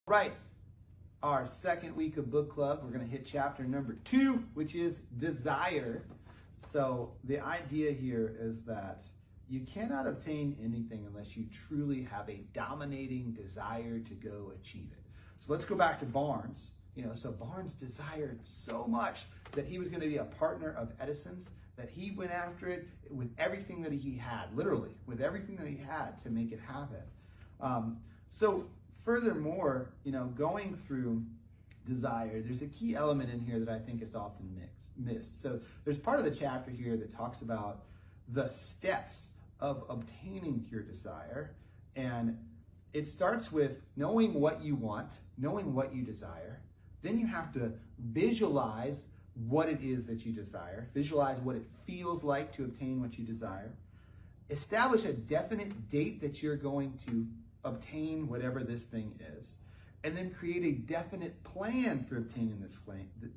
Right, our second week of book club, we're going to hit chapter number 2, which is desire. So the idea here is that you cannot obtain anything unless you truly have a dominating desire to go achieve it. So let's go back to Barnes. So Barnes desired so much that he was going to be a partner of Edison's, that he went after it with everything that he had, literally with everything that he had to make it happen. So furthermore, going through desire, there's a key element in here that I think is often missed. So there's part of the chapter here that talks about the steps of obtaining your desire, and it starts with knowing what you want, knowing what you desire. Then you have to visualize what it is that you desire, visualize what it feels like to obtain what you desire, establish a definite date that you're going to obtain whatever this thing is, and then create a definite plan for obtaining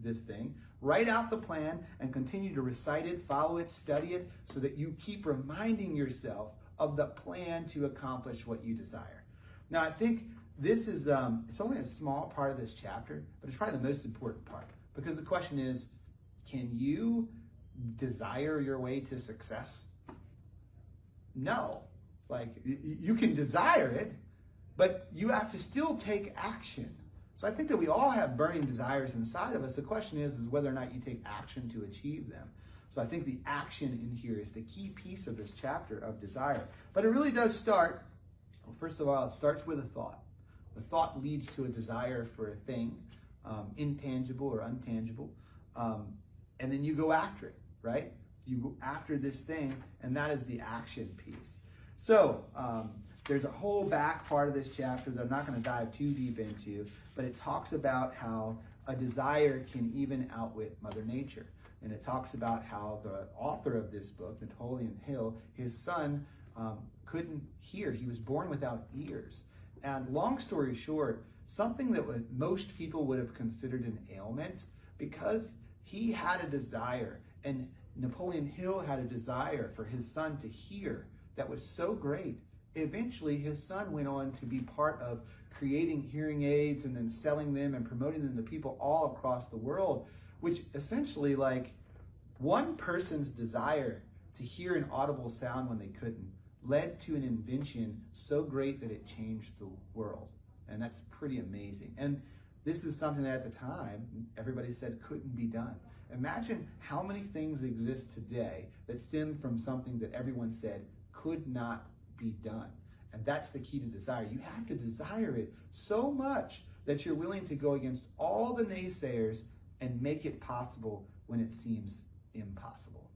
this thing. Write out the plan and continue to recite it, follow it, study it, so that you keep reminding yourself of the plan to accomplish what you desire. Now, I think this is, it's only a small part of this chapter, but it's probably the most important part, because the question is, can you desire your way to success? No. You can desire it, but you have to still take action. So I think that we all have burning desires inside of us. The question is whether or not you take action to achieve them. So I think the action in here is the key piece of this chapter of desire. But it really does start, well, first of all, it starts with a thought. The thought leads to a desire for a thing, intangible or untangible, and then you go after it, right? You go after this thing, and that is the action piece. So there's a whole back part of this chapter that I'm not going to dive too deep into, but it talks about how a desire can even outwit Mother Nature. And it talks about how the author of this book, Napoleon Hill, his son couldn't hear. He was born without ears. And long story short, something that most people would have considered an ailment, because he had a desire, and Napoleon Hill had a desire for his son to hear that was so great. Eventually, his son went on to be part of creating hearing aids and then selling them and promoting them to people all across the world, which essentially, one person's desire to hear an audible sound when they couldn't led to an invention so great that it changed the world. And that's pretty amazing. And this is something that at the time, everybody said couldn't be done. Imagine how many things exist today that stem from something that everyone said could not be done. And that's the key to desire. You have to desire it so much that you're willing to go against all the naysayers and make it possible when it seems impossible.